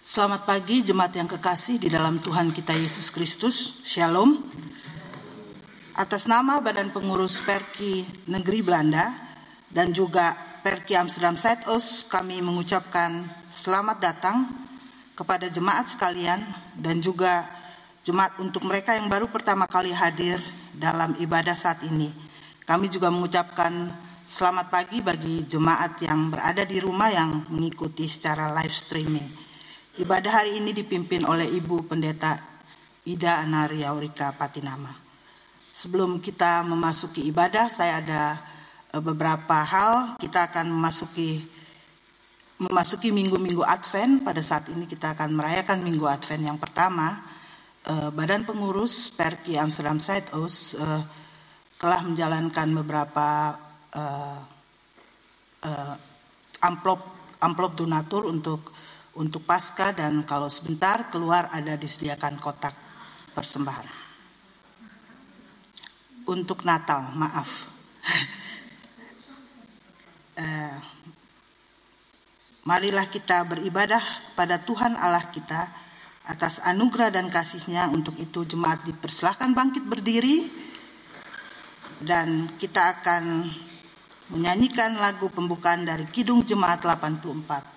Selamat pagi jemaat yang kekasih di dalam Tuhan kita Yesus Kristus. Shalom. Atas nama Badan Pengurus Perki Negeri Belanda dan juga Perki Amsterdam Zuidoost, kami mengucapkan selamat datang kepada jemaat sekalian dan juga jemaat untuk mereka yang baru pertama kali hadir dalam ibadah saat ini. Kami juga mengucapkan selamat pagi bagi jemaat yang berada di rumah yang mengikuti secara live streaming. Ibadah hari ini dipimpin oleh Ibu Pendeta Ida Anaria Aurika Patinama. Sebelum kita memasuki ibadah, saya ada beberapa hal. Kita akan memasuki minggu-minggu Advent. Pada saat ini kita akan merayakan minggu Advent yang pertama. Badan Pengurus Perki Amsterdam Zuidoost telah menjalankan beberapa amplop donatur untuk Paskah, dan kalau sebentar keluar ada disediakan kotak persembahan. Untuk Natal, maaf. Marilah kita beribadah kepada Tuhan Allah kita atas anugerah dan kasih-Nya. Untuk itu jemaat dipersilahkan bangkit berdiri dan kita akan menyanyikan lagu pembukaan dari Kidung Jemaat 84.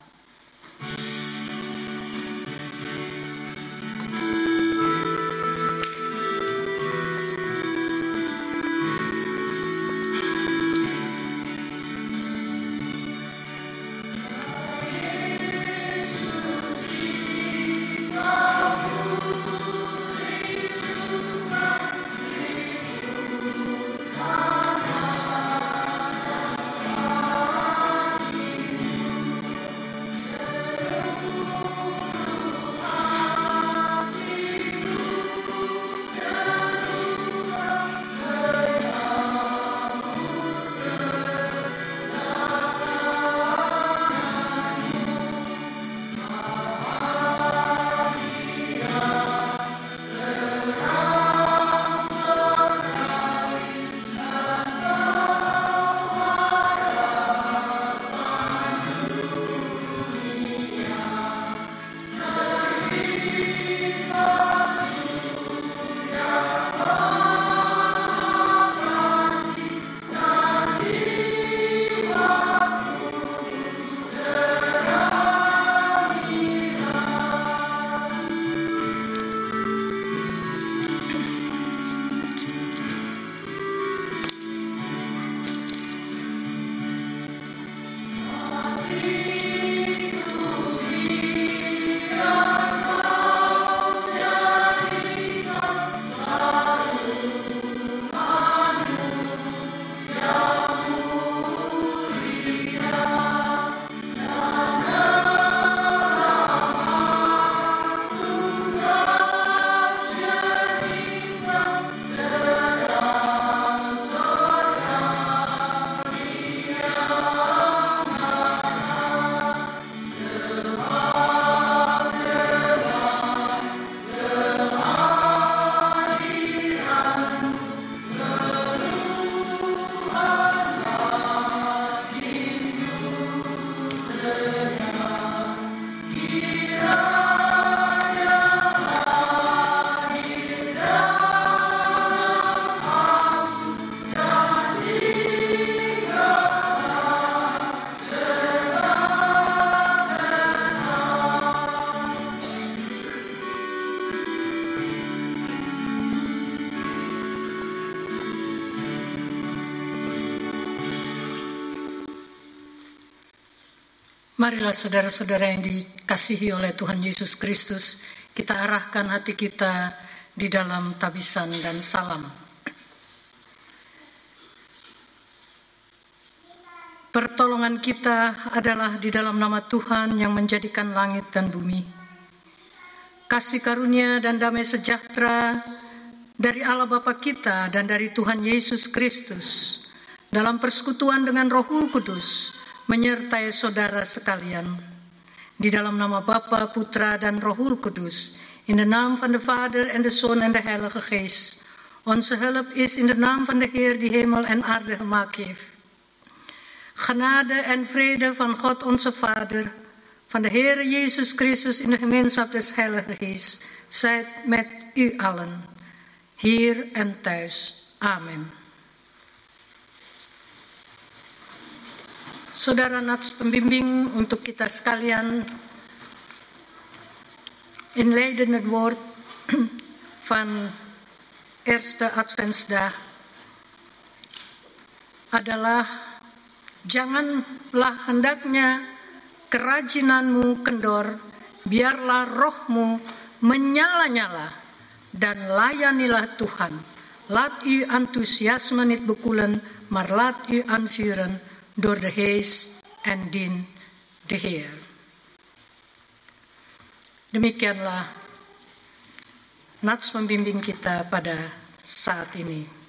Marilah saudara-saudara yang dikasihi oleh Tuhan Yesus Kristus, kita arahkan hati kita di dalam tabisan dan salam. Pertolongan kita adalah di dalam nama Tuhan yang menjadikan langit dan bumi. Kasih karunia dan damai sejahtera dari Allah Bapa kita dan dari Tuhan Yesus Kristus dalam persekutuan dengan Roh Kudus menyertai saudara sekalian. Di dalam nama Bapa, Putra dan Roh Kudus, in de naam van de Vader en de Zoon en de Heilige Geest. Onze hulp is in de naam van de Heer die hemel en aarde gemaakt heeft. Genade en vrede van God onze Vader, van de Heer Jezus Christus in de gemeenschap des Heiligen Geest, zijt met u allen, hier en thuis. Amen. Saudara Nats pembimbing untuk kita sekalian, inleidende woord van Eerste Adventsdag adalah, janganlah hendaknya kerajinanmu kendor, biarlah rohmu menyala-nyala, dan layanilah Tuhan. Laat u enthousiasme niet bekoelen, maar laat u aanvuren door de Geest en dien de Heer. Demikianlah nats pembimbing kita pada saat ini.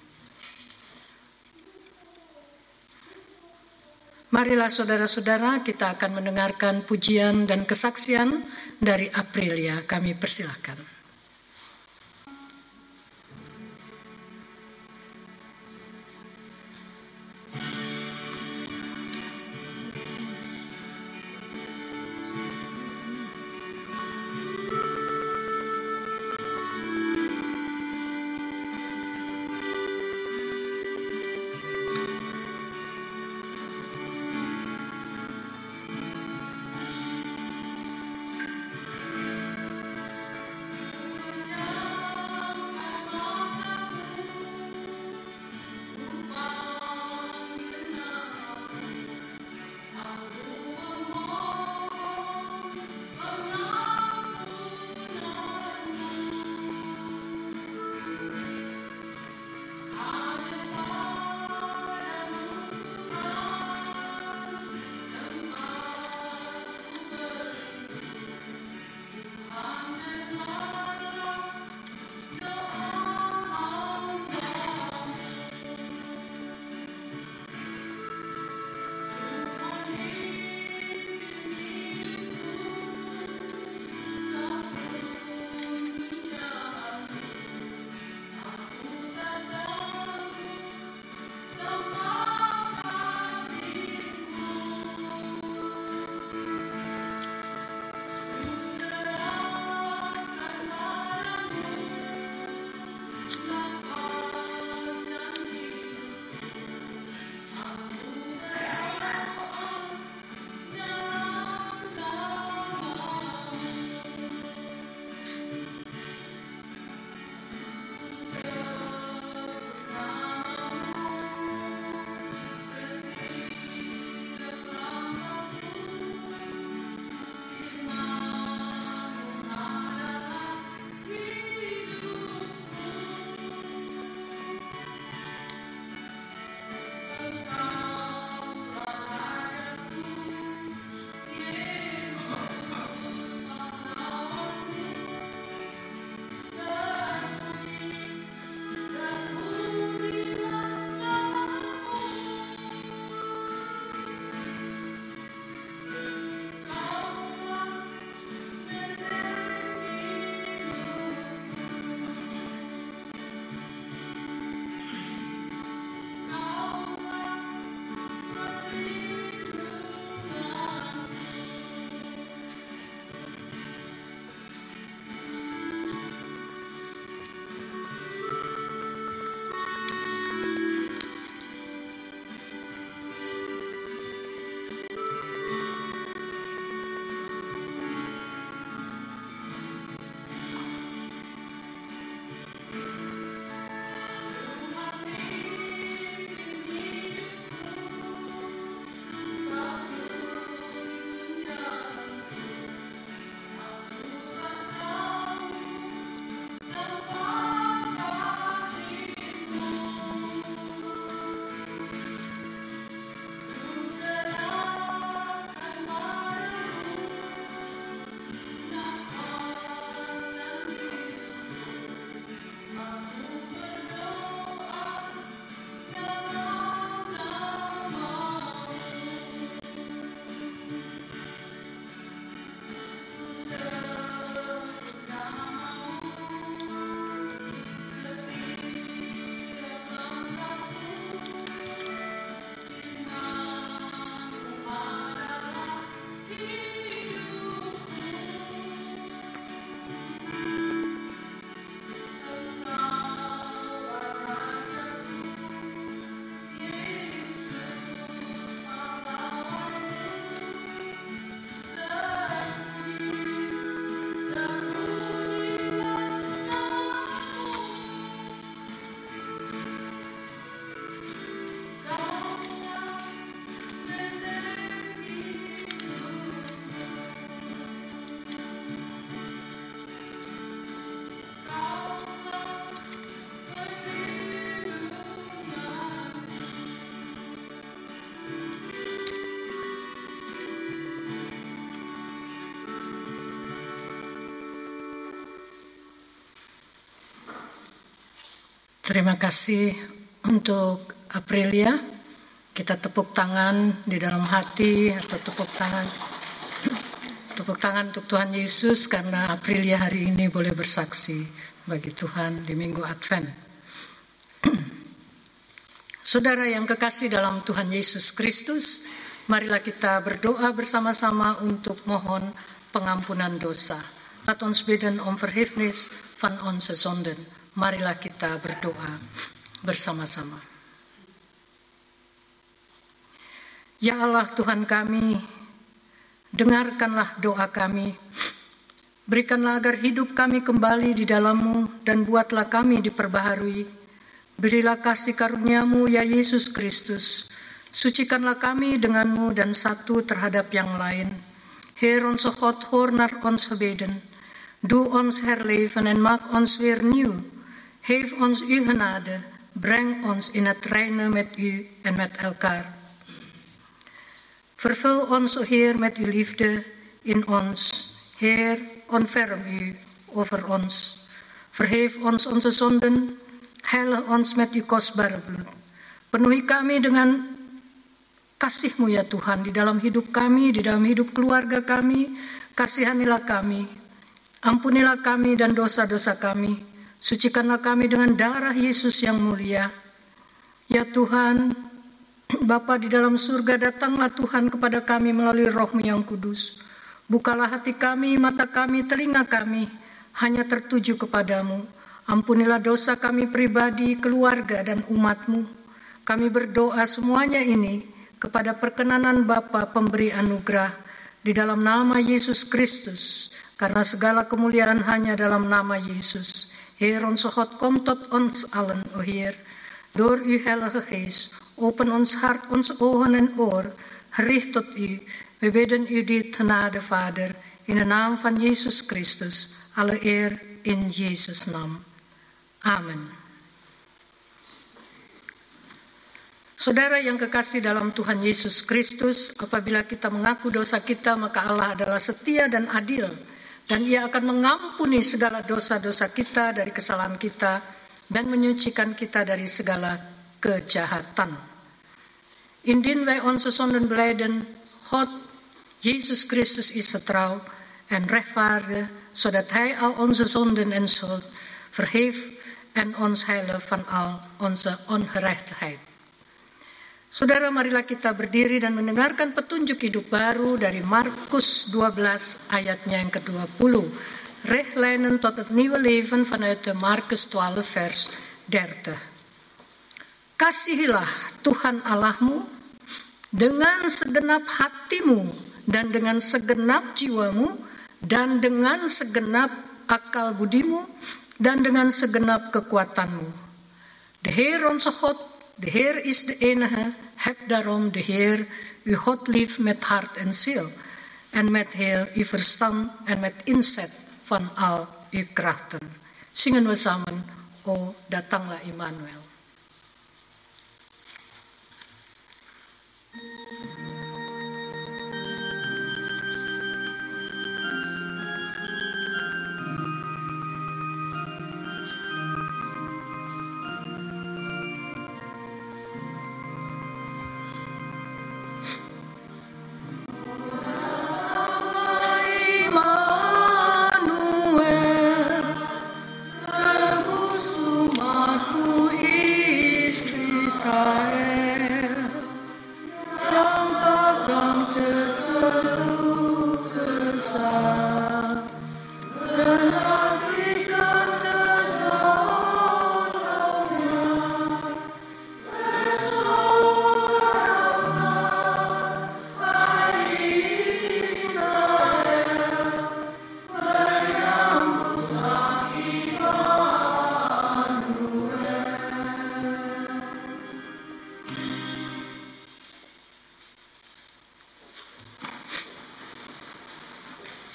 Marilah saudara-saudara, kita akan mendengarkan pujian dan kesaksian dari Aprilia. Kami persilahkan. Terima kasih untuk Aprilia. Kita tepuk tangan di dalam hati atau tepuk tangan untuk Tuhan Yesus karena Aprilia hari ini boleh bersaksi bagi Tuhan di Minggu Advent. Saudara yang kekasih dalam Tuhan Yesus Kristus, marilah kita berdoa bersama-sama untuk mohon pengampunan dosa. Laat ons bidden om vergiffenis van onze zonden. Marilah kita berdoa bersama-sama. Ya Allah Tuhan kami, dengarkanlah doa kami. Berikanlah agar hidup kami kembali di dalam-Mu dan buatlah kami diperbaharui. Berilah kasih karunia-Mu ya Yesus Kristus. Sucikanlah kami dengan-Mu dan satu terhadap yang lain. Heer onze God, hoor naar onze beden. Doe ons herleven en maak ons weer nieuw. Geef ons uw genade, breng ons in het reine met u en met elkaar. Vervul ons, o Heer, met uw liefde in ons. Heer, ontferm u over ons. Vergeef ons onze zonden, heilig ons met uw kostbare bloed. Penuhi kami dengan kasih-Mu ya Tuhan, di dalam hidup kami, di dalam hidup keluarga kami. Kasihanilah kami, ampunilah kami dan dosa-dosa kami. Sucikanlah kami dengan darah Yesus yang mulia. Ya Tuhan, Bapa di dalam surga, datanglah Tuhan kepada kami melalui Roh-Mu yang kudus. Bukalah hati kami, mata kami, telinga kami, hanya tertuju kepadamu. Ampunilah dosa kami pribadi, keluarga, dan umat-Mu. Kami berdoa semuanya ini kepada perkenanan Bapa pemberi anugerah, di dalam nama Yesus Kristus, karena segala kemuliaan hanya dalam nama Yesus. Heer onze God, kom tot ons allen, o Heer, door uw Heilige Geest. Open ons hart, onze ogen en oor, gericht tot u. We bidden u dit genade, Vader, in de naam van Jezus Christus. Alle eer in Jezus' naam. Amen. Saudara yang kekasih dalam Tuhan Yesus Kristus, apabila kita mengaku dosa kita, maka Allah adalah setia dan adil. Dan Ia akan mengampuni segala dosa-dosa kita dari kesalahan kita dan menyucikan kita dari segala kejahatan. Indien wij onze zonden belijden, God, Jezus Christus is getrouw en rechtvaardig, zodat Hij al onze zonden en schuld vergeeft en ons heiligt van al onze ongerechtigheid. Saudara, marilah kita berdiri dan mendengarkan petunjuk hidup baru dari Markus 12 ayatnya yang ke-20. Richtlijnen tot het nieuwe leven vanuit de Markus 12 vers 30. Kasihilah Tuhan Allahmu dengan segenap hatimu dan dengan segenap jiwamu dan dengan segenap akal budimu dan dengan segenap kekuatanmu. De Heer onze God, de Heer is de enige, heb daarom de Heer uw God lief met hart en ziel en met heel uw verstand en met inzet van al uw krachten. Zingen we samen, O datanglah Immanuel.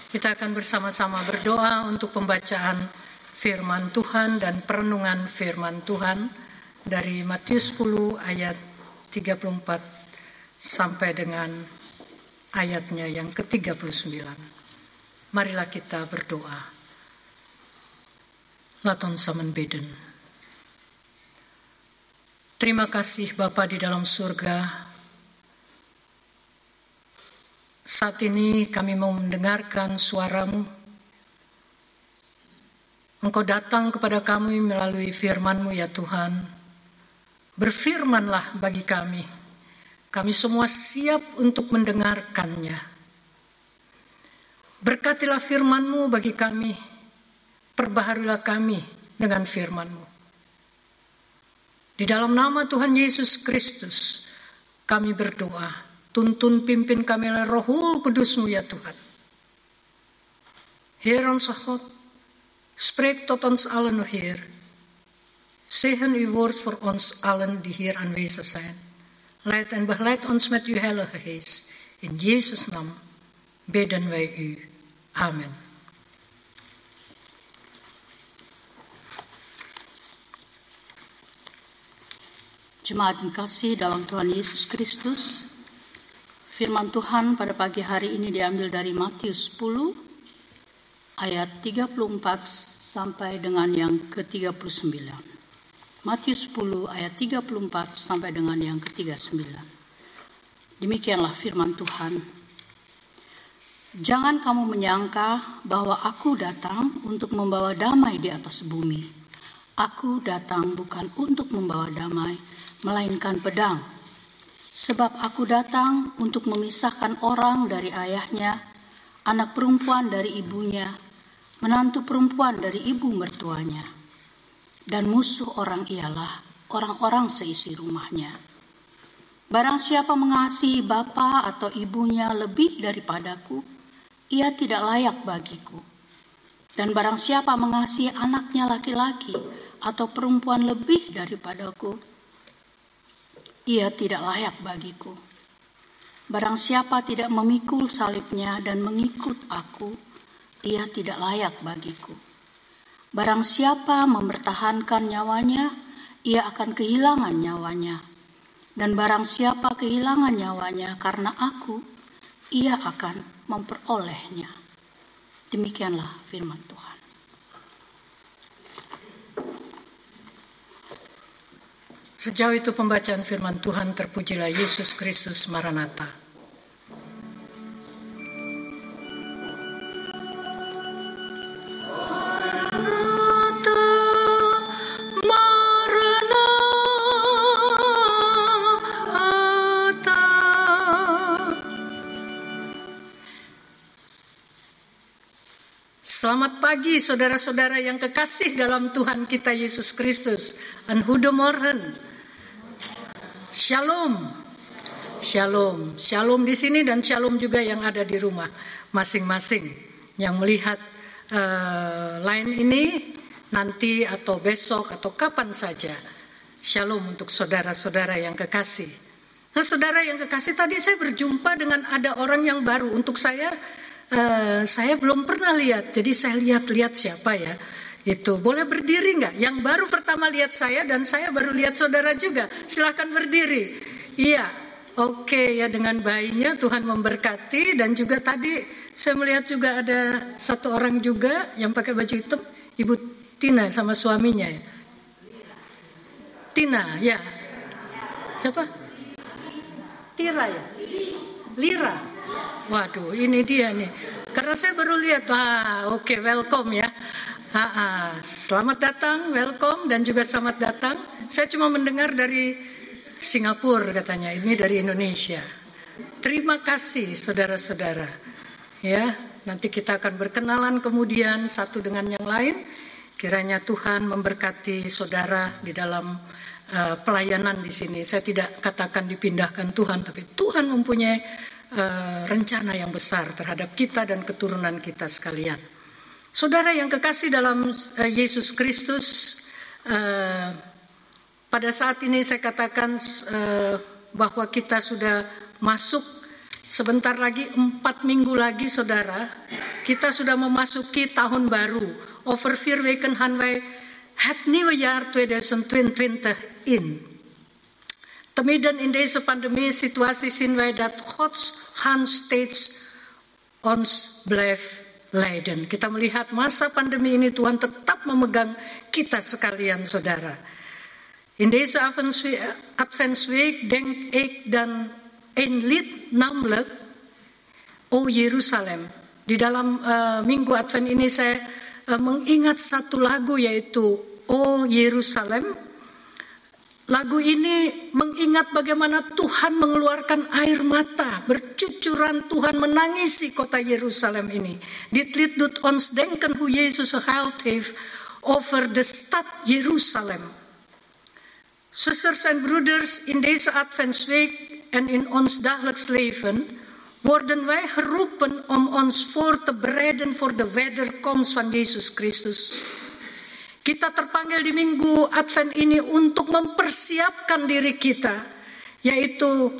Kita akan bersama-sama berdoa untuk pembacaan firman Tuhan dan perenungan firman Tuhan dari Matius 10 ayat 34 sampai dengan ayatnya yang ke-39. Marilah kita berdoa. Laat ons samen bidden. Terima kasih Bapa di dalam surga. Saat ini kami mau mendengarkan suara-Mu. Engkau datang kepada kami melalui firman-Mu ya Tuhan. Berfirmanlah bagi kami. Kami semua siap untuk mendengarkannya. Berkatilah firman-Mu bagi kami. Perbaharilah kami dengan firman-Mu. Di dalam nama Tuhan Yesus Kristus, kami berdoa. Tuntun pimpin kami oleh Roh Kudus-Mu ya Tuhan. Heer onze God, spreek tot ons allen, o Heer. Zegen uw woord voor ons allen die hier aanwezig zijn. Leid en begeleid ons met uw Heilige Geest. In Jezus' naam bidden wij u. Amen. Jemaat yang kasih dalam Tuhan Yesus Kristus, firman Tuhan pada pagi hari ini diambil dari Matius 10 ayat 34 sampai dengan yang ke-39. Matius 10 ayat 34 sampai dengan yang ke-39. Demikianlah firman Tuhan. Jangan kamu menyangka bahwa aku datang untuk membawa damai di atas bumi. Aku datang bukan untuk membawa damai, melainkan pedang. Sebab aku datang untuk memisahkan orang dari ayahnya, anak perempuan dari ibunya, menantu perempuan dari ibu mertuanya. Dan musuh orang ialah orang-orang seisi rumahnya. Barang siapa mengasihi bapa atau ibunya lebih daripadaku, ia tidak layak bagiku. Dan barang siapa mengasihi anaknya laki-laki atau perempuan lebih daripadaku, ia tidak layak bagiku. Barang siapa tidak memikul salibnya dan mengikut aku, ia tidak layak bagiku. Barang siapa mempertahankan nyawanya, ia akan kehilangan nyawanya. Dan barang siapa kehilangan nyawanya karena aku, ia akan memperolehnya. Demikianlah firman Tuhan. Sejauh itu pembacaan firman Tuhan, terpujilah Yesus Kristus Maranatha. Selamat pagi saudara-saudara yang kekasih dalam Tuhan kita Yesus Kristus. En goedemorgen. Shalom. Shalom. Shalom di sini dan shalom juga yang ada di rumah masing-masing. Yang melihat line ini nanti atau besok atau kapan saja. Shalom untuk saudara-saudara yang kekasih. Nah, saudara yang kekasih, tadi saya berjumpa dengan ada orang yang baru. Untuk saya belum pernah lihat, jadi saya lihat siapa ya. Itu boleh berdiri nggak? Yang baru pertama lihat saya dan saya baru lihat saudara juga. Silakan berdiri. Iya, oke ya, dengan bayinya Tuhan memberkati. Dan juga tadi saya melihat juga ada satu orang juga yang pakai baju hitam, Ibu Tina sama suaminya ya. Tina ya. Siapa? Tira ya. Lira. Waduh, ini dia nih. Karena saya baru lihat. Oke, welcome ya. Selamat datang, welcome, dan juga selamat datang. Saya cuma mendengar dari Singapura katanya, ini dari Indonesia. Terima kasih saudara-saudara. Ya, nanti kita akan berkenalan kemudian satu dengan yang lain. Kiranya Tuhan memberkati saudara di dalam pelayanan di sini. Saya tidak katakan dipindahkan Tuhan, tapi Tuhan mempunyai rencana yang besar terhadap kita dan keturunan kita sekalian. Saudara yang kekasih dalam Yesus Kristus, pada saat ini saya katakan bahwa kita sudah masuk sebentar lagi, 4 minggu lagi saudara, kita sudah memasuki tahun baru. Over 4 weken gaan wij het nieuwe jaar 2022 in. Te midden in deze pandemie-situatie zien wij dat Gods hand steeds ons blijft leiden. Kita melihat masa pandemi ini Tuhan tetap memegang kita sekalian saudara. In deze Adventsweek denk ik dan een lied, namelijk O Yerusalem. Di dalam Minggu Advent ini saya mengingat satu lagu, yaitu O Yerusalem. Lagu ini mengingat bagaimana Tuhan mengeluarkan air mata, bercucuran Tuhan menangisi kota Yerusalem ini. Dit lied doet ons denken hoe Jezus gehuild heeft over de stad Jeruzalem. Zusters en broeders, in deze Adventsweek en in ons dagelijks leven worden wij geroepen om ons voor te bereiden voor de wederkomst van Yesus Kristus. Kita terpanggil di Minggu Advent ini untuk mempersiapkan diri kita, yaitu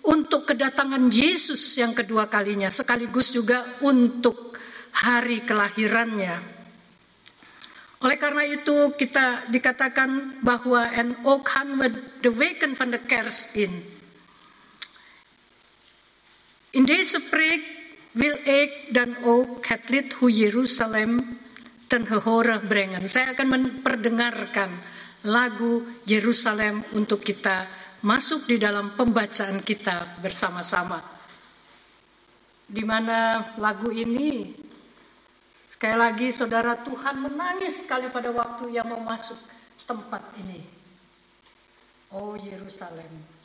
untuk kedatangan Yesus yang kedua kalinya, sekaligus juga untuk hari kelahirannya. Oleh karena itu kita dikatakan bahwa en ook gaan we de weken van de kerst in. In deze preek wil ik dan ook het lied Hoe Jeruzalem ten gehore brengen. Saya akan memperdengarkan lagu Yerusalem untuk kita masuk di dalam pembacaan kita bersama-sama. Di mana lagu ini, sekali lagi saudara, Tuhan menangis sekali pada waktu yang mau masuk tempat ini. Oh Yerusalem.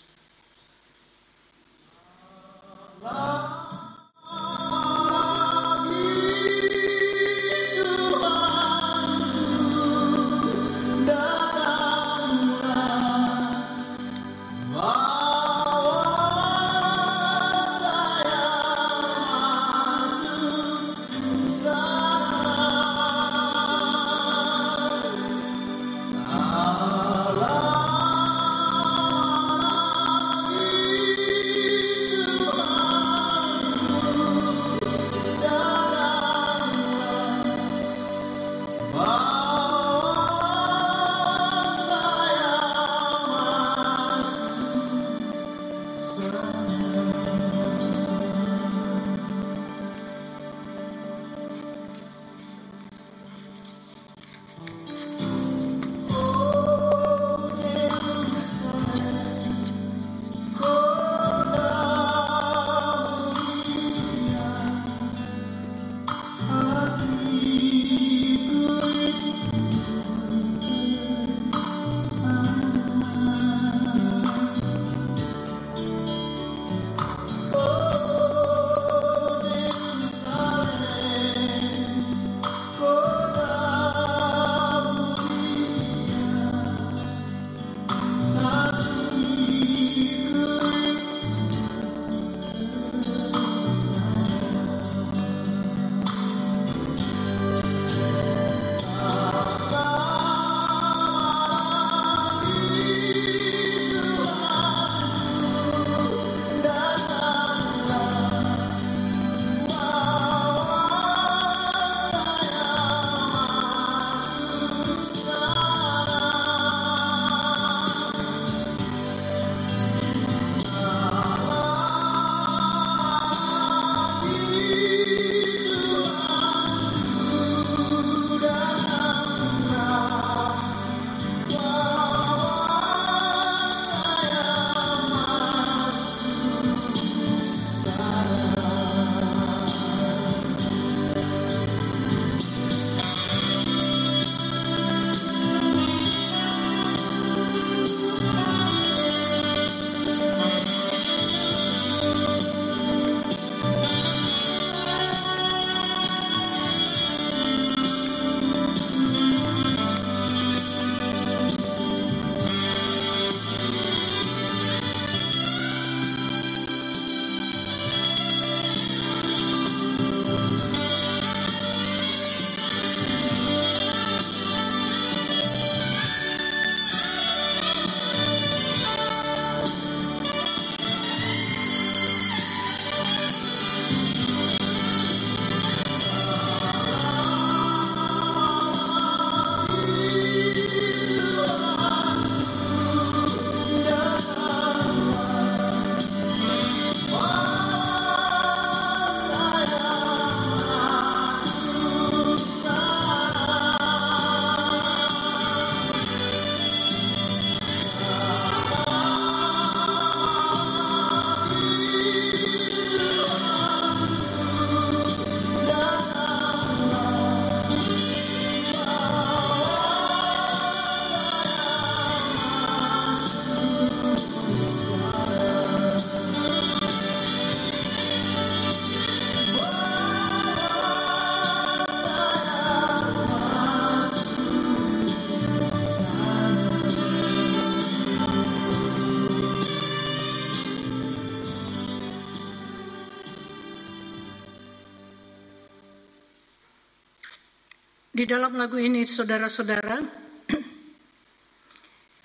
Di dalam lagu ini, saudara-saudara,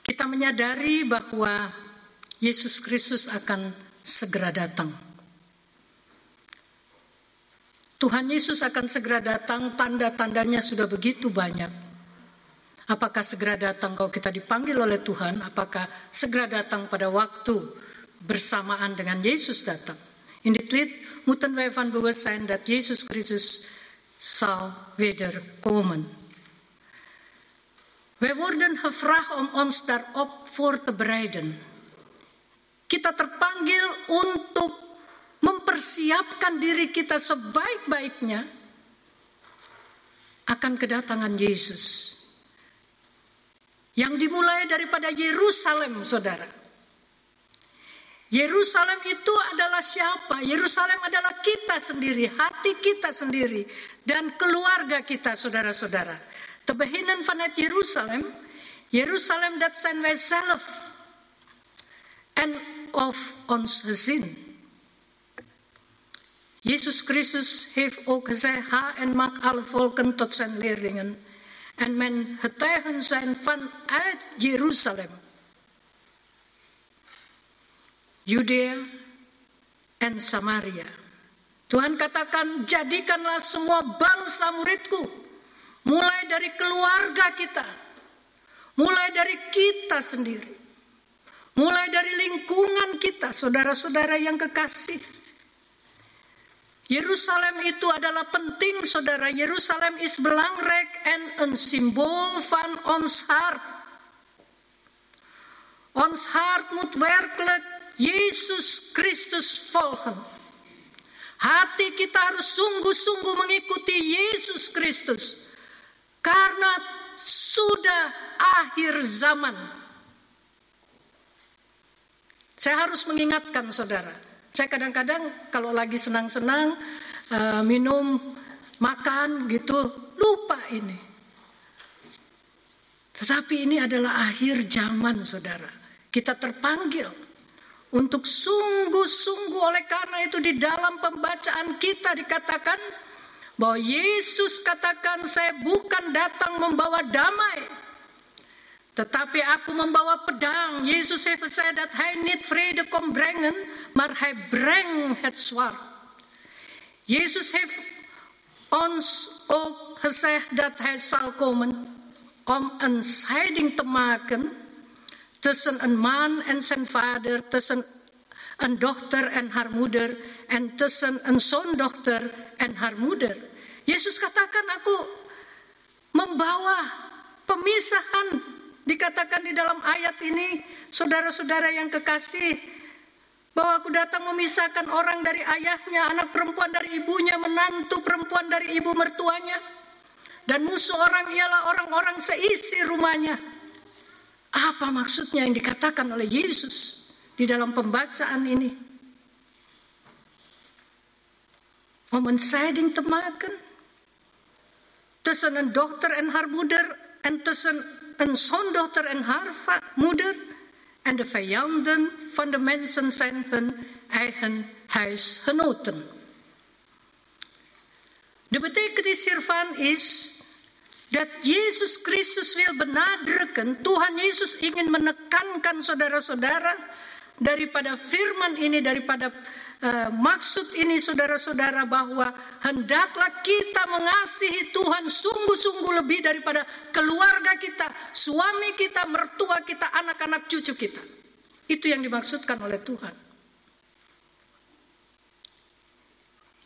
kita menyadari bahwa Yesus Kristus akan segera datang. Tuhan Yesus akan segera datang, tanda-tandanya sudah begitu banyak. Apakah segera datang kalau kita dipanggil oleh Tuhan? Apakah segera datang pada waktu bersamaan dengan Yesus datang? In dit lied moeten wij van bewust zijn dat Jezus Christus zal wederkomen. Wij worden gevraagd om ons daarop voor te bereiden. Kita terpanggil untuk mempersiapkan diri kita sebaik-baiknya akan kedatangan Yesus. Yang dimulai daripada Yerusalem, saudara. Yerusalem itu adalah siapa? Yerusalem adalah kita sendiri, hati kita sendiri, dan keluarga kita, saudara-saudara. Te beginnen vanuit Yerusalem. Jerusalem, dat zijn wij zelf. En of ons gezin. Jezus Christus heeft ook gezegd, ga en maak alle volken tot zijn leerlingen. En men getuigen zijn vanuit Jeruzalem. Judea en Samaria. Tuhan katakan, jadikanlah semua bangsa muridku. Mulai dari keluarga kita. Mulai dari kita sendiri. Mulai dari lingkungan kita, saudara-saudara yang kekasih. Yerusalem itu adalah penting, saudara. Yerusalem is belangrijk en een symbool van ons hart. Ons hart moet werkelijk Yesus Kristus volgen. Hati kita harus sungguh-sungguh mengikuti Yesus Kristus. Karena sudah akhir zaman. Saya harus mengingatkan, saudara. Saya kadang-kadang kalau lagi senang-senang minum, makan gitu, lupa ini. Tetapi ini adalah akhir zaman, saudara. Kita terpanggil untuk sungguh-sungguh, oleh karena itu di dalam pembacaan kita dikatakan bahwa Yesus katakan, saya bukan datang membawa damai, tetapi aku membawa pedang. Jezus heeft gezegd dat hij niet vrede komt brengen, maar hij brengt het zwaard. Jezus heeft ons ook gezegd dat hij zal komen om een scheiding te maken tussen een man en zijn vader, tussen een dochter en haar moeder, en tussen een zoondochter en haar moeder. Yesus katakan, aku membawa pemisahan. Dikatakan di dalam ayat ini, saudara-saudara yang kekasih, bahwa aku datang memisahkan orang dari ayahnya, anak perempuan dari ibunya, menantu perempuan dari ibu mertuanya, dan musuh orang ialah orang-orang seisi rumahnya. Apa maksudnya yang dikatakan oleh Yesus di dalam pembacaan ini? Om een scheiding te maken tussen een dochter en haar moeder, en tussen een zoondochter en haar moeder, en de vijanden van de mensen zijn hun eigen huisgenoten. De betekenis hiervan is dat Yesus Kristus wil benadrukken, Tuhan Yesus ingin menekankan saudara-saudara, daripada firman ini, daripada maksud ini, saudara-saudara, bahwa hendaklah kita mengasihi Tuhan sungguh-sungguh lebih daripada keluarga kita, suami kita, mertua kita, anak-anak cucu kita. Itu yang dimaksudkan oleh Tuhan.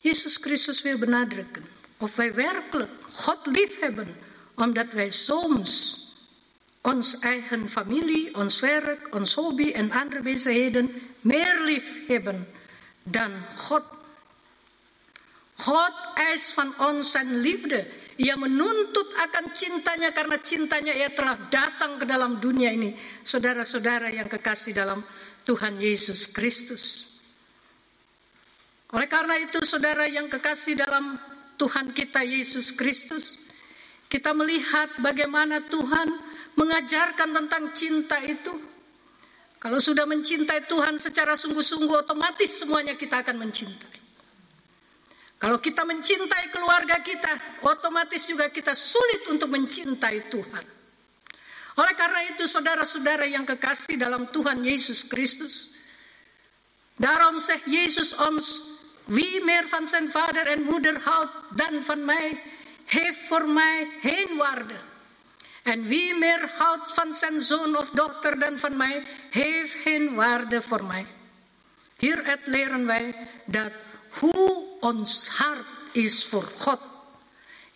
Jezus Christus wil benadrukken of wij werkelijk God liefhebben, omdat wij soms ons eigen familie, ons werk, ons hobby en andere bezigheden meer lief hebben dan God. God eist van ons zijn liefde. Ia menuntut akan cintanya, karena cintanya ia telah datang ke dalam dunia ini. Saudara-saudara yang kekasih dalam Tuhan Yesus Kristus. Oleh karena itu, saudara yang kekasih dalam Tuhan kita Yesus Kristus, kita melihat bagaimana Tuhan mengajarkan tentang cinta itu. Kalau sudah mencintai Tuhan secara sungguh-sungguh, otomatis semuanya kita akan mencintai. Kalau kita mencintai keluarga kita, otomatis juga kita sulit untuk mencintai Tuhan. Oleh karena itu, saudara-saudara yang kekasih dalam Tuhan Yesus Kristus, daarom zegt Jezus ons, wie meer van zijn vader en moeder houdt dan van mij, heeft voor mij geen waarde. En wie meer houdt van zijn zoon of dochter dan van mij, heeft geen waarde voor mij. Hieruit leren wij dat hoe ons hart is voor God.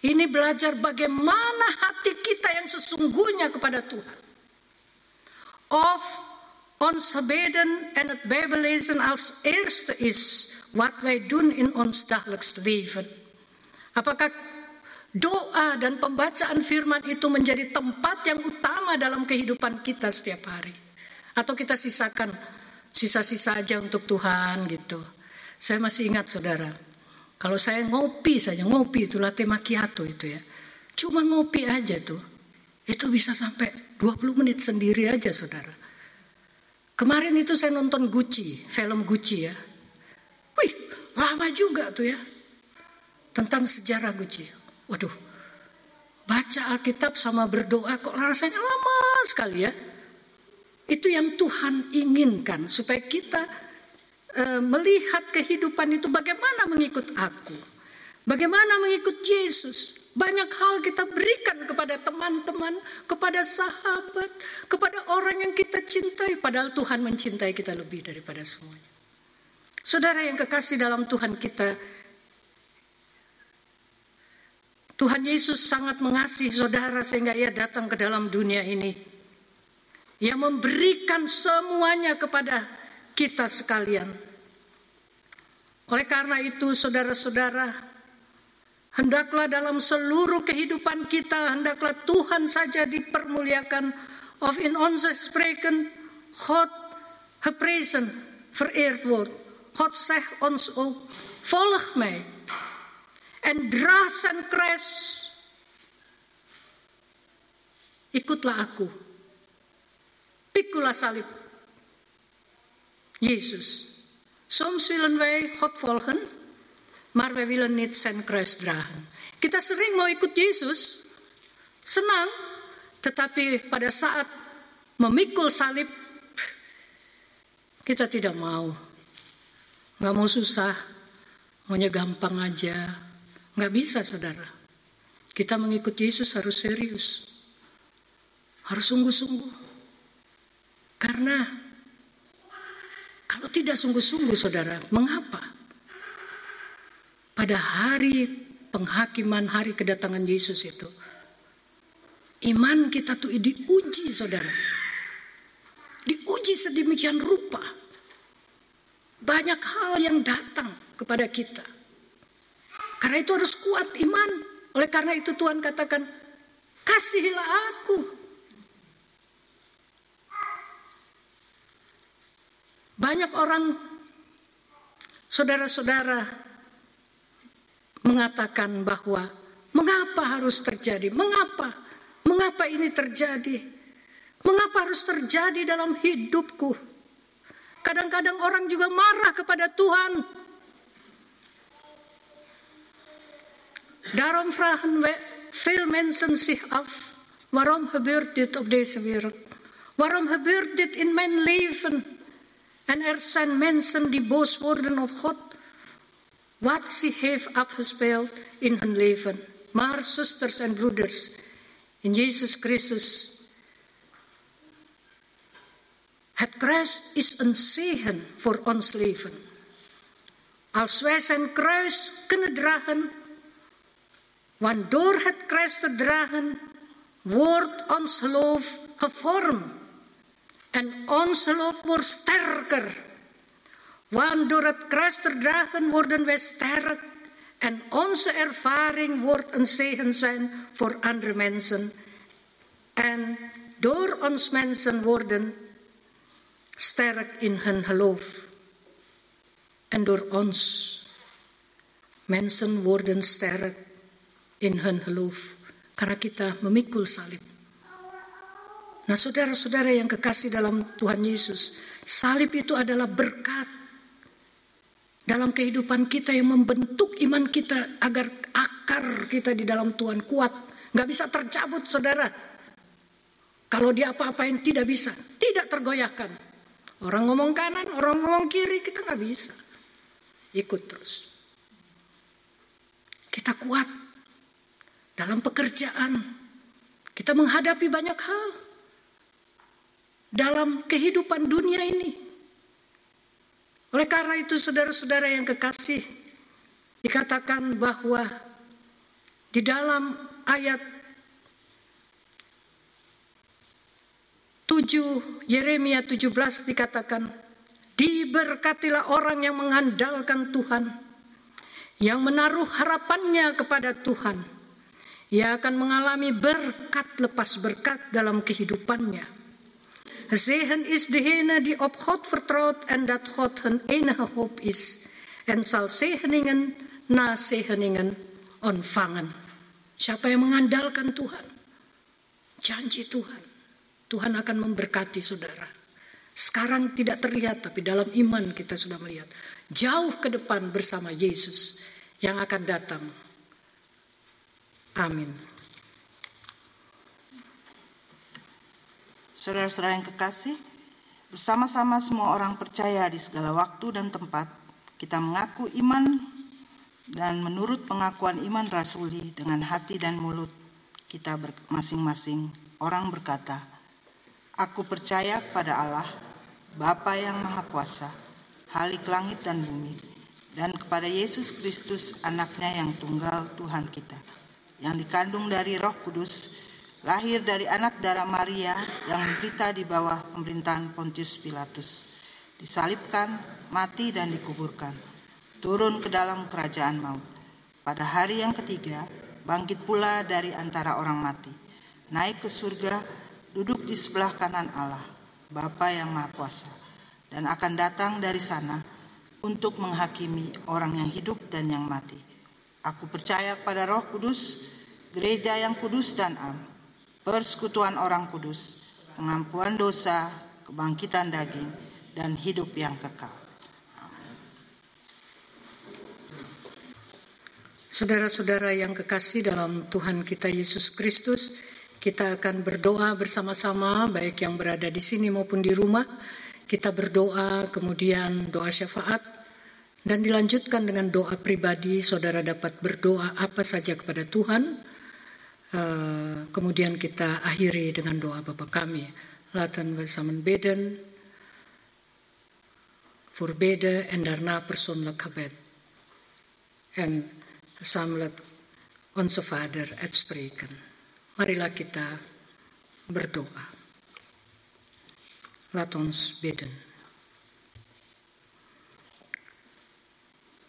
Ini belajar bagaimana hati kita yang sesungguhnya kepada Tuhan. Of ons gebeden en het Bijbellezen als eerste is wat wij doen in ons dagelijks leven. Apakah doa dan pembacaan firman itu menjadi tempat yang utama dalam kehidupan kita setiap hari? Atau kita sisakan sisa-sisa aja untuk Tuhan gitu. Saya masih ingat saudara, kalau saya ngopi saja, ngopi itu latte macchiato itu ya. Cuma ngopi aja tuh, itu bisa sampai 20 menit sendiri aja saudara. Kemarin itu saya nonton Gucci, film Gucci ya. Wih, lama juga tuh ya. Tentang sejarah Gucci. Waduh, baca Alkitab sama berdoa kok rasanya lama sekali ya. Itu yang Tuhan inginkan, supaya kita melihat kehidupan itu bagaimana mengikut aku, bagaimana mengikut Yesus. Banyak hal kita berikan kepada teman-teman, kepada sahabat, kepada orang yang kita cintai, padahal Tuhan mencintai kita lebih daripada semuanya. Saudara yang kekasih dalam Tuhan kita, Tuhan Yesus sangat mengasihi saudara sehingga Ia datang ke dalam dunia ini. Ia memberikan semuanya kepada kita sekalian. Oleh karena itu, saudara-saudara, hendaklah dalam seluruh kehidupan kita, hendaklah Tuhan saja dipermuliakan. Of in onze spreken, God geprezen, vereerd wordt. God zegt ons ook, volg mij en draag zijn kruis. Ikutlah aku. Pikulah salib. Jezus. Soms willen wij God volgen, maar wij willen niet zijn kruis dragen. Kita sering mau ikut Yesus, senang, tetapi pada saat memikul salib, kita tidak mau. Nggak mau susah, maunya gampang aja. Nggak bisa saudara. Kita mengikut Yesus harus serius. Harus sungguh-sungguh. Karena kalau tidak sungguh-sungguh saudara, mengapa? Pada hari penghakiman, hari kedatangan Yesus itu, iman kita tuh diuji saudara. Diuji sedemikian rupa. Banyak hal yang datang kepada kita. Karena itu harus kuat iman. Oleh karena itu Tuhan katakan, kasihilah aku. Banyak orang, saudara-saudara, mengatakan bahwa mengapa harus terjadi? Mengapa? Mengapa ini terjadi? Mengapa harus terjadi dalam hidupku? Kadang-kadang orang juga marah kepada Tuhan. Daarom vragen veel mensen zich af, waarom gebeurt dit op deze wereld? Waarom gebeurt dit in mijn leven? En er zijn mensen die boos worden op God, wat zich heeft afgespeeld in hun leven. Maar zusters en broeders, in Jezus Christus, het kruis is een zegen voor ons leven. Als wij zijn kruis kunnen dragen, want door het kruis te dragen, wordt ons geloof gevormd. En ons geloof wordt sterker. Want door het kruis te dragen worden wij sterk. En onze ervaring wordt een zegen zijn voor andere mensen. En door ons mensen worden sterk in hun geloof. En door ons mensen worden sterk in hun geloof. Karena kita memikul salib. Nah saudara-saudara yang kekasih dalam Tuhan Yesus, salib itu adalah berkat dalam kehidupan kita yang membentuk iman kita agar akar kita di dalam Tuhan kuat. Gak bisa tercabut, saudara. Kalau dia apa-apain tidak bisa, tidak tergoyahkan. Orang ngomong kanan, orang ngomong kiri, kita gak bisa. Ikut terus. Kita kuat dalam pekerjaan. Kita menghadapi banyak hal dalam kehidupan dunia ini. Oleh karena itu, saudara-saudara yang kekasih, dikatakan bahwa di dalam ayat 7 Yeremia 17 dikatakan, diberkatilah orang yang mengandalkan Tuhan, yang menaruh harapannya kepada Tuhan. Ia akan mengalami berkat lepas berkat dalam kehidupannya. Zegen is degene die op God vertrouwt en dat God hun enige hoop is, en zal zegeningen na zegeningen ontvangen. Siapa yang mengandalkan Tuhan, janji Tuhan, Tuhan akan memberkati saudara. Sekarang tidak terlihat, tapi dalam iman kita sudah melihat. Jauh ke depan bersama Yesus yang akan datang. Amin. Saudara-saudara yang kekasih, bersama-sama semua orang percaya di segala waktu dan tempat, kita mengaku iman dan menurut pengakuan iman rasuli dengan hati dan mulut kita masing-masing orang berkata, aku percaya kepada Allah, Bapa yang Maha Kuasa, Halik langit dan bumi, dan kepada Yesus Kristus anaknya yang tunggal Tuhan kita, yang dikandung dari Roh Kudus, lahir dari anak darah Maria, yang menderita di bawah pemerintahan Pontius Pilatus, disalibkan, mati dan dikuburkan, turun ke dalam kerajaan maut. Pada hari yang ketiga, bangkit pula dari antara orang mati, naik ke surga, duduk di sebelah kanan Allah, Bapa yang Maha Kuasa, dan akan datang dari sana untuk menghakimi orang yang hidup dan yang mati. Aku percaya kepada Roh Kudus, gereja yang kudus dan am, persekutuan orang kudus, pengampuan dosa, kebangkitan daging, dan hidup yang kekal. Amin. Saudara-saudara yang kekasih dalam Tuhan kita Yesus Kristus, kita akan berdoa bersama-sama, baik yang berada di sini maupun di rumah. Kita berdoa, kemudian doa syafaat, dan dilanjutkan dengan doa pribadi. Saudara dapat berdoa apa saja kepada Tuhan. Kemudian kita akhiri dengan doa Bapa kami. Laten we samen bidden voor bidden en daarna persoonlijk gebed. En gezamenlijk onze Vader uitspreken. Marilah kita berdoa. Laat ons bidden.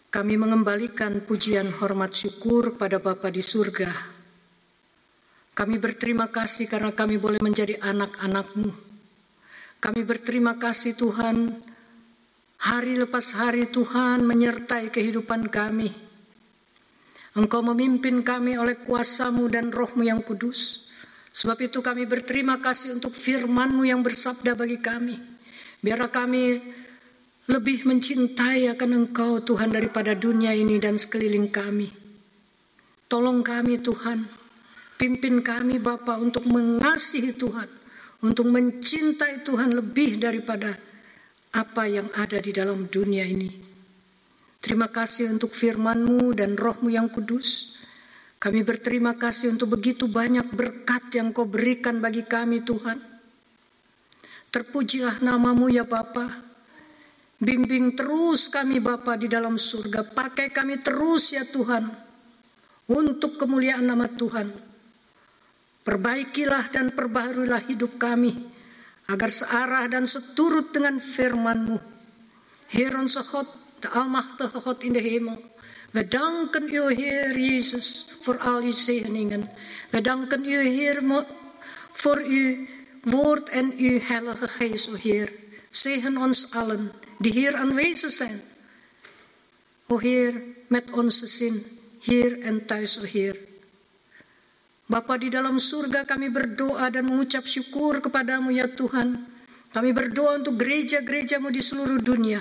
Kami mengembalikan pujian, hormat, syukur pada Bapa di surga. Kami berterima kasih karena kami boleh menjadi anak-anak-Mu. Kami berterima kasih Tuhan, hari lepas hari Tuhan menyertai kehidupan kami. Engkau memimpin kami oleh kuasa-Mu dan Roh-Mu yang kudus. Sebab itu kami berterima kasih untuk firman-Mu yang bersabda bagi kami. Biarlah kami lebih mencintai akan Engkau Tuhan daripada dunia ini dan sekeliling kami. Tolong kami Tuhan. Pimpin kami Bapa untuk mengasihi Tuhan, untuk mencintai Tuhan lebih daripada apa yang ada di dalam dunia ini. Terima kasih untuk firman-Mu dan Roh-Mu yang kudus. Kami berterima kasih untuk begitu banyak berkat yang Kau berikan bagi kami Tuhan. Terpujilah nama-Mu ya Bapa. Bimbing terus kami Bapa di dalam surga. Pakai kami terus ya Tuhan, untuk kemuliaan nama Tuhan. Perbaikilah dan perbaharuilah hidup kami, agar searah dan seturut dengan firman-Mu. Heer onze God, de almachtige God in de hemel. We danken u Heer Jezus voor al uw zegeningen. We danken u Heer voor uw woord en uw heilige geest, o Heer. Zegen ons allen die hier aanwezig zijn. O Heer, met onze zin, hier en thuis, o Heer. Bapa di dalam surga, kami berdoa dan mengucap syukur kepadamu ya Tuhan. Kami berdoa untuk gereja-gerejamu di seluruh dunia.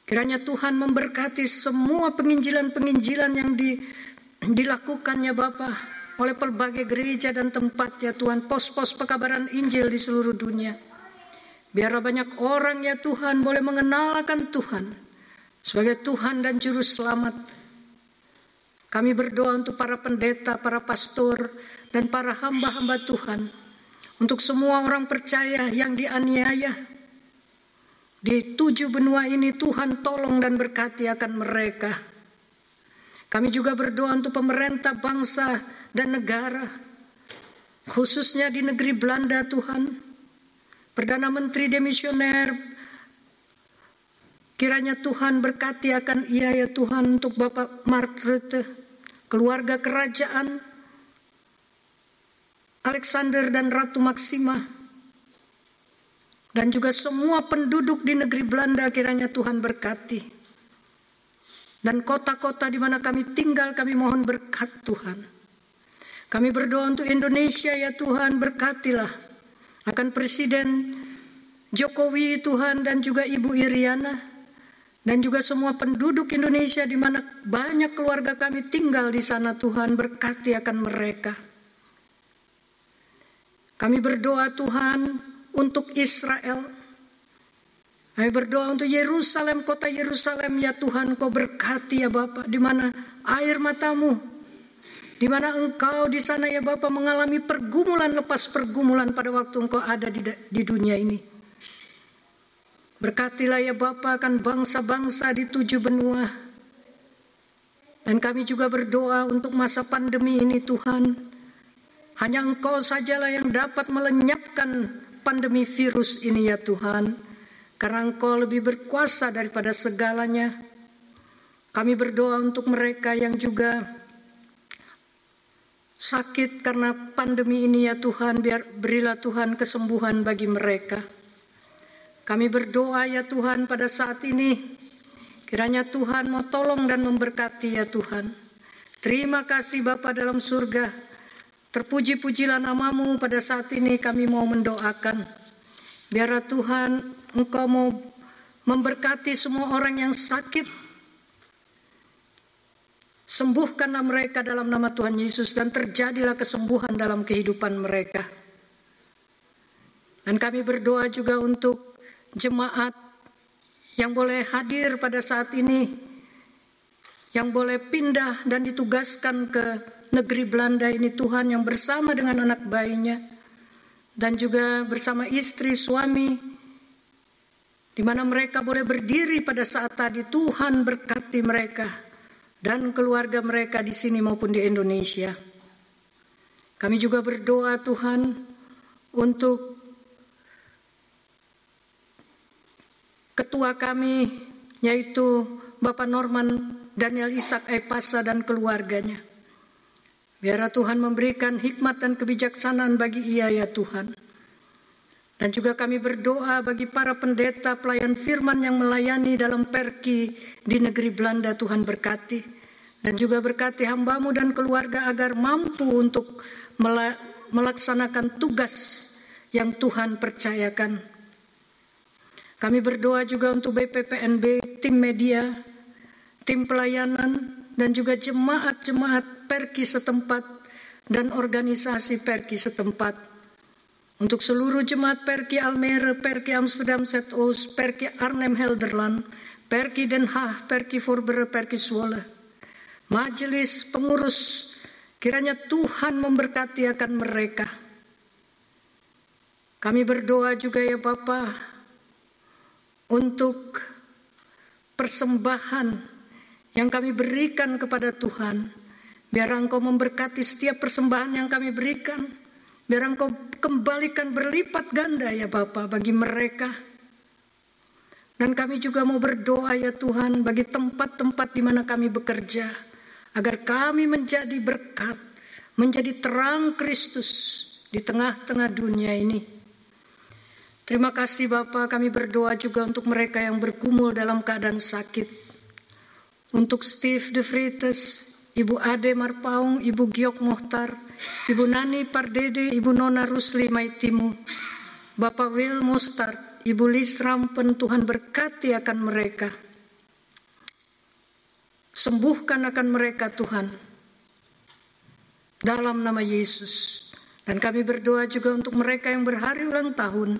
Kiranya Tuhan memberkati semua penginjilan-penginjilan yang dilakukannya Bapa oleh pelbagai gereja dan tempat ya Tuhan, pos-pos pekabaran Injil di seluruh dunia. Biarlah banyak orang ya Tuhan boleh mengenalkan Tuhan sebagai Tuhan dan Juru Selamat. Kami berdoa untuk para pendeta, para pastor, dan para hamba-hamba Tuhan. Untuk semua orang percaya yang dianiaya di 7 benua ini, Tuhan tolong dan berkati akan mereka. Kami juga berdoa untuk pemerintah bangsa dan negara, khususnya di negeri Belanda Tuhan. Perdana Menteri Demisioner, kiranya Tuhan berkati akan ia ya Tuhan, untuk Bapak Mark Rutte, keluarga kerajaan, Alexander dan Ratu Maxima, dan juga semua penduduk di negeri Belanda, kiranya Tuhan berkati. Dan kota-kota di mana kami tinggal, kami mohon berkat Tuhan. Kami berdoa untuk Indonesia ya Tuhan, berkatilah akan Presiden Jokowi Tuhan, dan juga Ibu Iriana, dan juga semua penduduk Indonesia di mana banyak keluarga kami tinggal di sana Tuhan, berkati akan mereka. Kami berdoa Tuhan untuk Israel. Kami berdoa untuk Yerusalem, kota Yerusalem ya Tuhan, Kau berkati ya Bapa, di mana air matamu, di mana Engkau di sana ya Bapa mengalami pergumulan lepas pergumulan pada waktu Engkau ada di dunia ini. Berkatilah ya Bapa akan bangsa-bangsa di 7 benua. Dan kami juga berdoa untuk masa pandemi ini Tuhan. Hanya Engkau sajalah yang dapat melenyapkan pandemi virus ini ya Tuhan, karena Engkau lebih berkuasa daripada segalanya. Kami berdoa untuk mereka yang juga sakit karena pandemi ini ya Tuhan, berilah Tuhan kesembuhan bagi mereka. Kami berdoa ya Tuhan pada saat ini, kiranya Tuhan mau tolong dan memberkati ya Tuhan. Terima kasih Bapa dalam surga. Terpuji-pujilah namamu pada saat ini, kami mau mendoakan. Biarlah Tuhan Engkau mau memberkati semua orang yang sakit. Sembuhkanlah mereka dalam nama Tuhan Yesus, dan terjadilah kesembuhan dalam kehidupan mereka. Dan kami berdoa juga untuk jemaat yang boleh hadir pada saat ini, yang boleh pindah dan ditugaskan ke negeri Belanda ini Tuhan, yang bersama dengan anak bayinya dan juga bersama istri, suami, di mana mereka boleh berdiri pada saat tadi. Tuhan berkati mereka dan keluarga mereka di sini maupun di Indonesia. Kami juga berdoa Tuhan untuk ketua kami, yaitu Bapak Norman Daniel Ishak Aipasa dan keluarganya. Biarlah Tuhan memberikan hikmat dan kebijaksanaan bagi ia ya Tuhan. Dan juga kami berdoa bagi para pendeta pelayan firman yang melayani dalam Perki di negeri Belanda. Tuhan berkati. Dan juga berkati hamba-Mu dan keluarga agar mampu untuk melaksanakan tugas yang Tuhan percayakan. Kami berdoa juga untuk BPPNB, tim media, tim pelayanan, dan juga jemaat-jemaat Perki setempat dan organisasi Perki setempat. Untuk seluruh jemaat Perki Almere, Perki Amsterdam Zuidoost, Perki Arnhem Helderland, Perki Den Haag, Perki Voorburg, Perki Zwolle. Majelis pengurus, kiranya Tuhan memberkati akan mereka. Kami berdoa juga ya Bapa untuk persembahan yang kami berikan kepada Tuhan. Biar Engkau memberkati setiap persembahan yang kami berikan. Biar Engkau kembalikan berlipat ganda ya Bapa bagi mereka. Dan kami juga mau berdoa ya Tuhan bagi tempat-tempat di mana kami bekerja, agar kami menjadi berkat, menjadi terang Kristus di tengah-tengah dunia ini. Terima kasih Bapa, kami berdoa juga untuk mereka yang bergumul dalam keadaan sakit. Untuk Steve De Vrites, Ibu Ade Marpaung, Ibu Giok Mohtar, Ibu Nani Pardede, Ibu Nona Rusli Maitimu, Bapak Will Mustard, Ibu Lis Rampen, Tuhan berkati akan mereka. Sembuhkan akan mereka Tuhan, dalam nama Yesus. Dan kami berdoa juga untuk mereka yang berhari ulang tahun,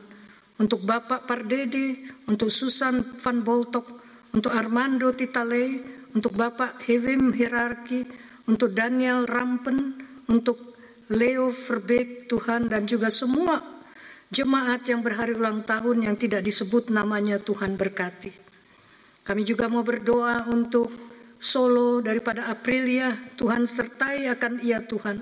untuk Bapak Pardede, untuk Susan Van Boltok, untuk Armando Titale, untuk Bapak Hewim Hierarki, untuk Daniel Rampen, untuk Leo Verbeek Tuhan, dan juga semua jemaat yang berhari ulang tahun yang tidak disebut namanya, Tuhan berkati. Kami juga mau berdoa untuk solo daripada Aprilia, Tuhan sertai akan ia Tuhan,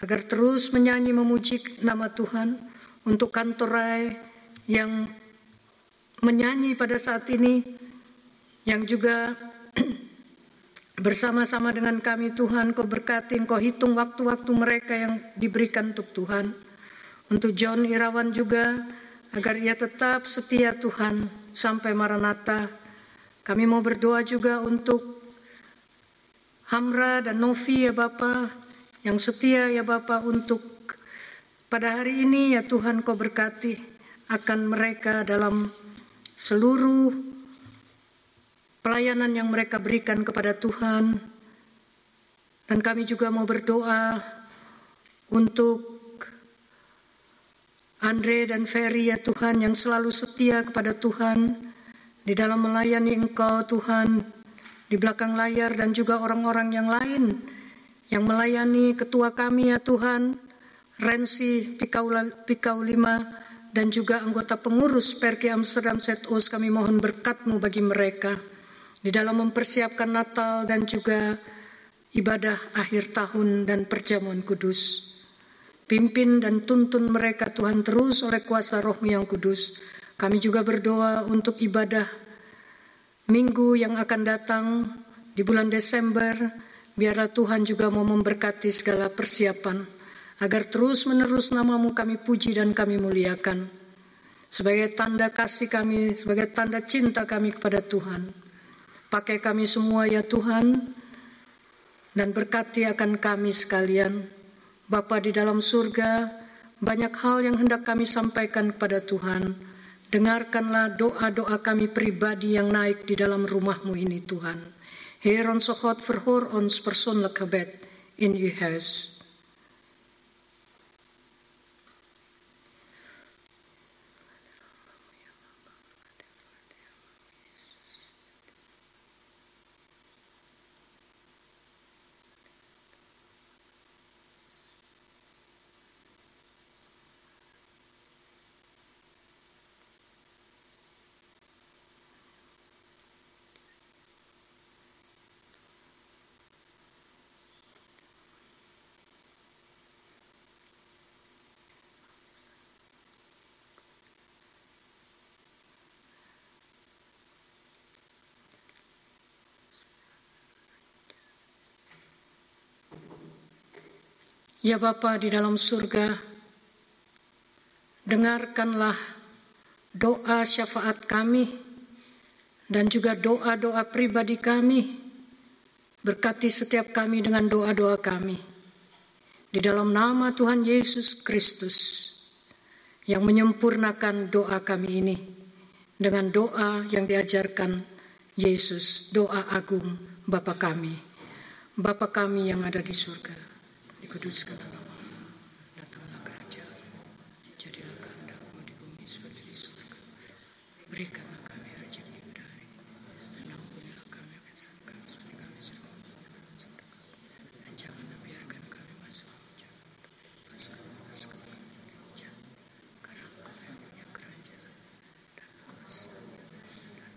agar terus menyanyi memuji nama Tuhan. Untuk Kantorai yang menyanyi pada saat ini, yang juga bersama-sama dengan kami Tuhan, Kau berkati, Kau hitung waktu-waktu mereka yang diberikan untuk Tuhan. Untuk John Irawan juga, agar ia tetap setia Tuhan sampai Maranatha. Kami mau berdoa juga untuk Hamra dan Novi ya Bapa, yang setia ya Bapa, untuk pada hari ini ya Tuhan, Kau berkati akan mereka dalam seluruh pelayanan yang mereka berikan kepada Tuhan. Dan kami juga mau berdoa untuk Andre dan Ferry ya Tuhan, yang selalu setia kepada Tuhan di dalam melayani Engkau Tuhan, di belakang layar, dan juga orang-orang yang lain yang melayani ketua kami ya Tuhan, Rensi Pikau 5, dan juga anggota pengurus Perki Amsterdam Zuidoost. Kami mohon berkat-Mu bagi mereka di dalam mempersiapkan Natal dan juga ibadah akhir tahun dan perjamuan kudus. Pimpin dan tuntun mereka Tuhan terus oleh kuasa Roh-Mu yang kudus. Kami juga berdoa untuk ibadah minggu yang akan datang di bulan Desember. Biarlah Tuhan juga mau memberkati segala persiapan, agar terus-menerus nama-Mu kami puji dan kami muliakan. Sebagai tanda kasih kami, sebagai tanda cinta kami kepada Tuhan. Pakai kami semua ya Tuhan, dan berkati akan kami sekalian. Bapa di dalam surga, banyak hal yang hendak kami sampaikan kepada Tuhan. Dengarkanlah doa-doa kami pribadi yang naik di dalam rumah-Mu ini Tuhan. Heer onze God, verhoor ons persoonlijk gebed in uw huis. Ya Bapa di dalam surga, dengarkanlah doa syafaat kami dan juga doa-doa pribadi kami. Berkati setiap kami dengan doa-doa kami. Di dalam nama Tuhan Yesus Kristus yang menyempurnakan doa kami ini dengan doa yang diajarkan Yesus, doa agung Bapa kami. Bapa kami yang ada di surga, dikuduskanlah nama-Mu, datanglah kerajaan, jadilah kehendak-Mu di bumi seperti di surga. Berikanlah kami rezeki dari, dan ampunilah kami kesalahan kami seperti kami sudah mengampuni saudara kami. Dan janganlah biarkan kami masuk ke lepaskan kami dari jahat, karena Engkau yang punya kerajaan dan kuasa dan kemuliaan.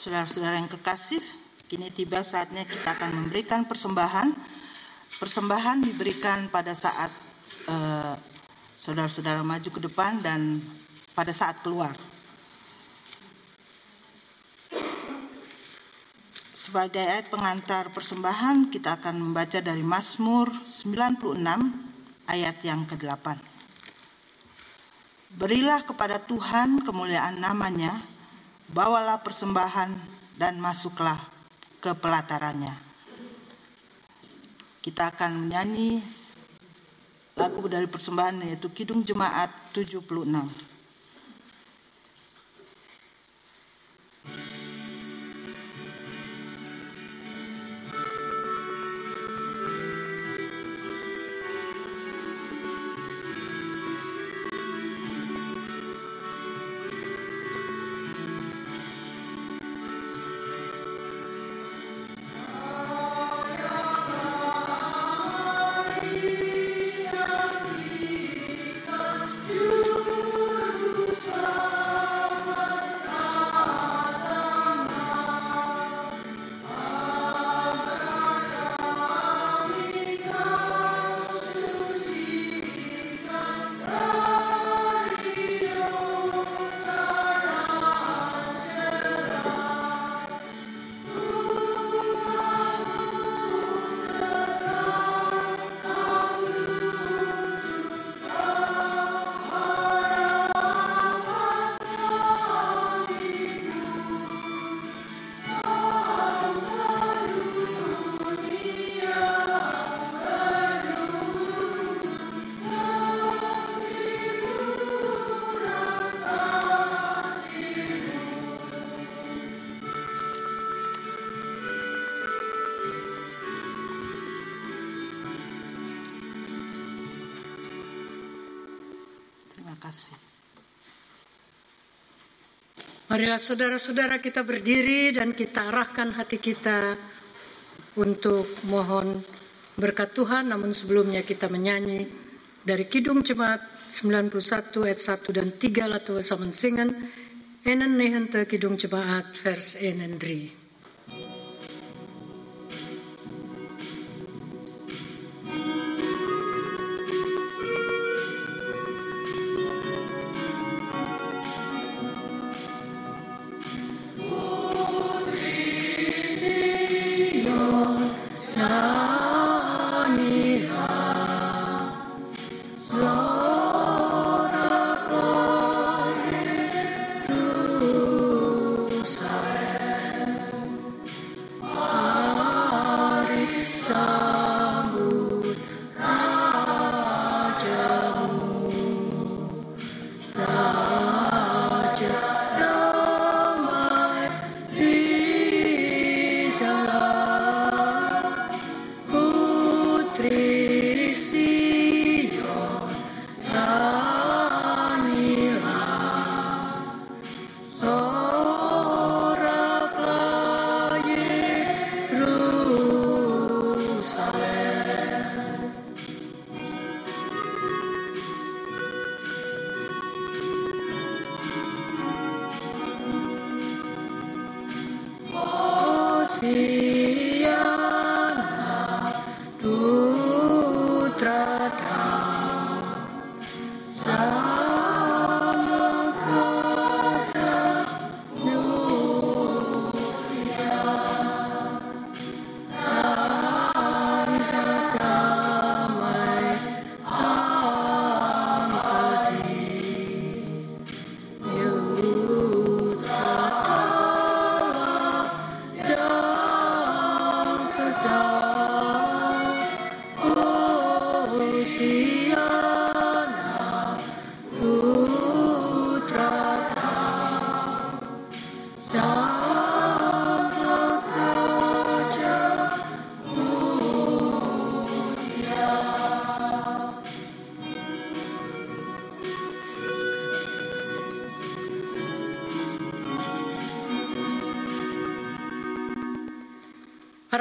Saudara-saudara yang kekasih, kini tiba saatnya kita akan memberikan persembahan. Persembahan diberikan pada saat saudara-saudara maju ke depan dan pada saat keluar. Sebagai ayat pengantar persembahan, kita akan membaca dari Mazmur 96 ayat yang ke-8. Berilah kepada Tuhan kemuliaan namanya, bawalah persembahan dan masuklah ke pelatarannya. Kita akan menyanyi lagu dari persembahan, yaitu Kidung Jemaat 76. Kasih. Marilah saudara-saudara kita berdiri dan kita arahkan hati kita untuk mohon berkat Tuhan. Namun sebelumnya kita menyanyi dari Kidung Jemaat 91 ayat 1 dan 3 laten we samen singen enen nehente Kidung Jemaat vers 1 en 3.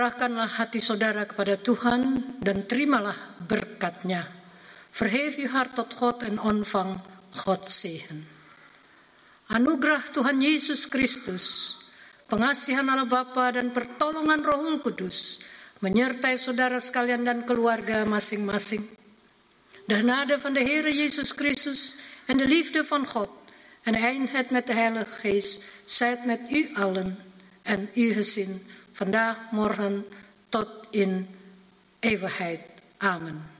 Arahkanlah hati saudara kepada Tuhan dan terimalah berkat-Nya. Verhef je hart tot God en ontvang Gods zegen. Anugerah Tuhan Yesus Kristus, pengasihan Allah Bapa dan pertolongan Roh Kudus menyertai saudara sekalian dan keluarga masing-masing. De genade van de Heer Jezus Christus en de liefde van God en de eenheid met de Heilige Geest zijt met u allen en uw gezin vandaag, morgen, tot in eeuwigheid. Amen.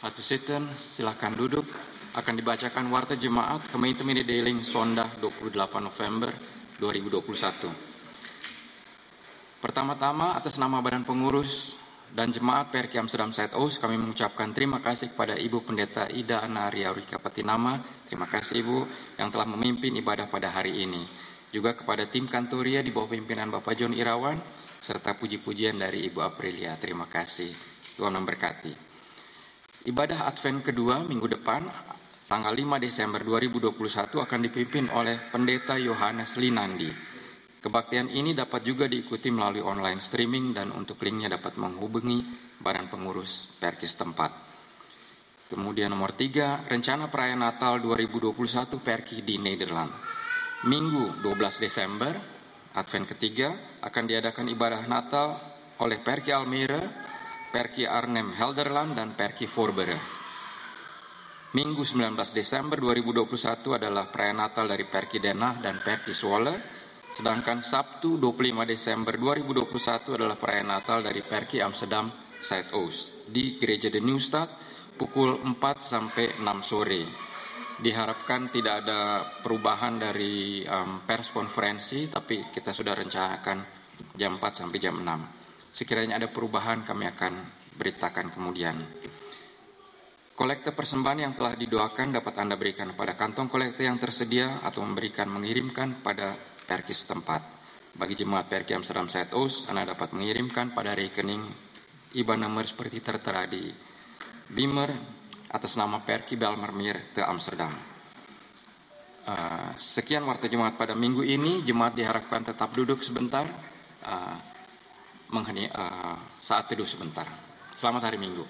Satu sitten, silakan duduk. Akan dibacakan Warta Jemaat Gemeente Mededeling Sondag 28 November 2021. Pertama-tama, atas nama Badan Pengurus dan Jemaat PRK Amsterdam Zuidoost, kami mengucapkan terima kasih kepada Ibu Pendeta Ida Ana Riaurika Patinama. Terima kasih Ibu yang telah memimpin ibadah pada hari ini. Juga kepada tim Kantoria di bawah pimpinan Bapak John Irawan, serta puji-pujian dari Ibu Aprilia. Terima kasih. Tuhan memberkati. Ibadah Advent kedua minggu depan, tanggal 5 Desember 2021 akan dipimpin oleh Pendeta Yohanes Linandi. Kebaktian ini dapat juga diikuti melalui online streaming dan untuk linknya dapat menghubungi Badan Pengurus PRK setempat. Kemudian nomor 3, rencana perayaan Natal 2021 PRK di Nederland. Minggu 12 Desember, Advent ketiga, akan diadakan ibadah Natal oleh PRK Almere, PRK Arnhem Helderland, dan PRK Voorburg. Minggu 19 Desember 2021 adalah perayaan Natal dari PRK Den Haag dan PRK Zwolle. Sedangkan Sabtu 25 Desember 2021 adalah perayaan Natal dari PRK Amsterdam Zuidoost di Gereja de Nieuwstad pukul 4 sampai 6 sore. Diharapkan tidak ada perubahan dari pers konferensi, tapi kita sudah rencanakan jam 4 sampai jam 6. Sekiranya ada perubahan kami akan beritakan kemudian. Kolekte persembahan yang telah didoakan dapat Anda berikan pada kantong kolekte yang tersedia atau mengirimkan pada PRK setempat. Bagi jemaat PRK Amsterdam Zuidoost, Anda dapat mengirimkan pada rekening IBAN nomor seperti tertera di Bimer atas nama PRK Belmermeer te Amsterdam. Sekian warta jemaat pada minggu ini. Jemaat diharapkan tetap duduk sebentar. Saat teduh sebentar. Selamat hari Minggu.